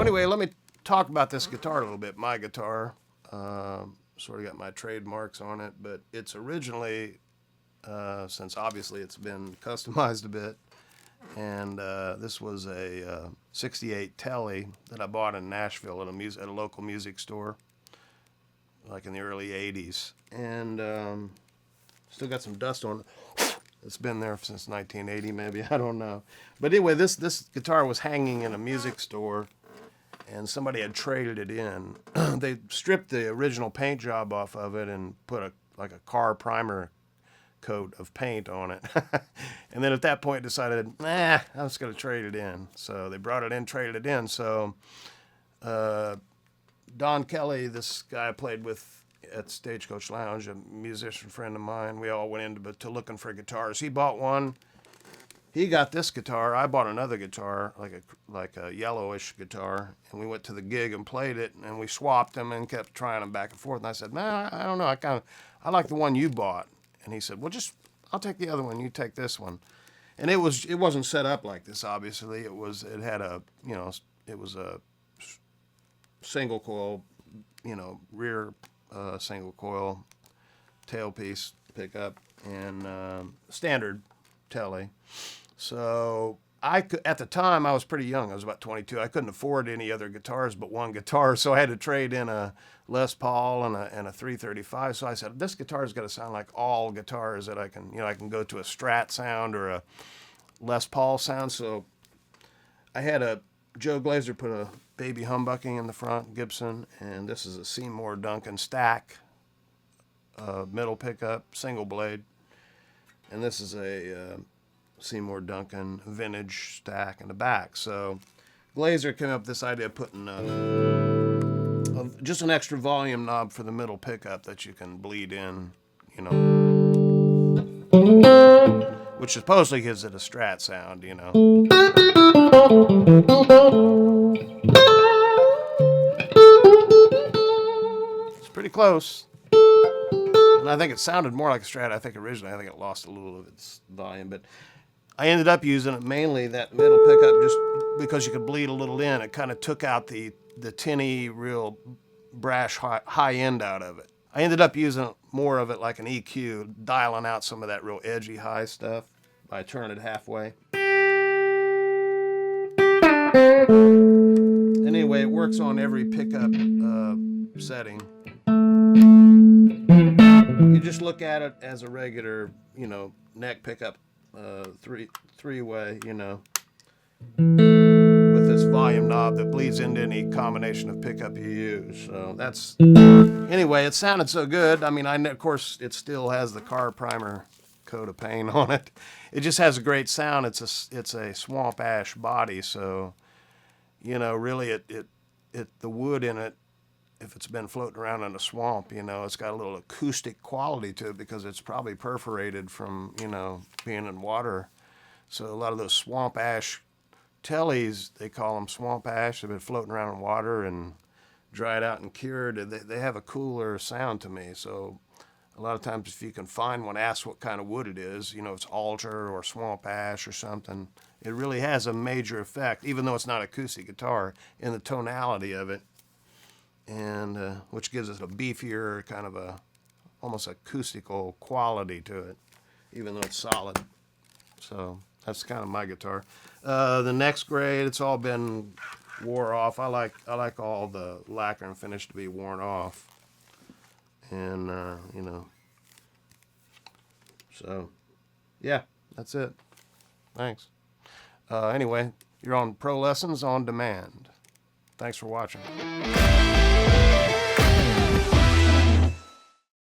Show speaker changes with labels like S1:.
S1: anyway, let me talk about this guitar a little bit. My guitar, sort of got my trademarks on it, but it's originally, since obviously it's been customized a bit, and this was a 68 Tele that I bought in Nashville at a local music store, like in the early 80s, and still got some dust on it. It's been there since 1980, maybe, I don't know. But anyway, this guitar was hanging in a music store, and somebody had traded it in. They stripped the original paint job off of it and put a car primer coat of paint on it. And then at that point decided, I'm just going to trade it in. So they brought it in, traded it in. So Don Kelly, this guy I played with at Stagecoach Lounge, a musician friend of mine, we all went into looking for guitars. He bought one. He got this guitar. I bought another guitar, like a yellowish guitar, and we went to the gig and played it, and we swapped them and kept trying them back and forth. And I said, man, I don't know. I like the one you bought. And he said, well, I'll take the other one. You take this one. And it wasn't set up like this. Obviously, it was a single coil, rear single coil tailpiece pickup and standard Tele. So at the time I was pretty young. I was about 22. I couldn't afford any other guitars but one guitar, so I had to trade in a Les Paul and a 335. So I said, this guitar's got to sound like all guitars that I can go to a Strat sound or a Les Paul sound. So I had Joe Glazer put a baby humbucking in the front, Gibson, and this is a Seymour Duncan stack middle pickup, single blade, and this is a Seymour Duncan vintage stack in the back. So Glazer came up with this idea of putting just an extra volume knob for the middle pickup that you can bleed in, which supposedly gives it a Strat sound, It's pretty close. And I think it sounded more like a Strat. I think it lost a little of its volume, but I ended up using it mainly, that middle pickup, just because you could bleed a little in. It kind of took out the tinny, real brash high end out of it. I ended up using more of it like an EQ, dialing out some of that real edgy high stuff by turning it halfway. Anyway, it works on every pickup setting. You just look at it as a regular, neck pickup, three-way, with this volume knob that bleeds into any combination of pickup you use. So anyway, it sounded so good. I mean, of course, it still has the car primer coat of paint on it. It just has a great sound. It's a swamp ash body, so, really the wood in it, if it's been floating around in a swamp, it's got a little acoustic quality to it because it's probably perforated from, being in water. So a lot of those swamp ash Teles, they call them swamp ash, they've been floating around in water and dried out and cured. They have a cooler sound to me. So a lot of times if you can find one, ask what kind of wood it is, it's alder or swamp ash or something. It really has a major effect, even though it's not acoustic guitar, in the tonality of it. And which gives it a beefier, kind of almost acoustical quality to it, even though it's solid. So that's kind of my guitar. The next grade, it's all been wore off. I like all the lacquer and finish to be worn off, and So yeah, that's it. Thanks. Anyway, you're on Pro Lessons on Demand. Thanks for watching.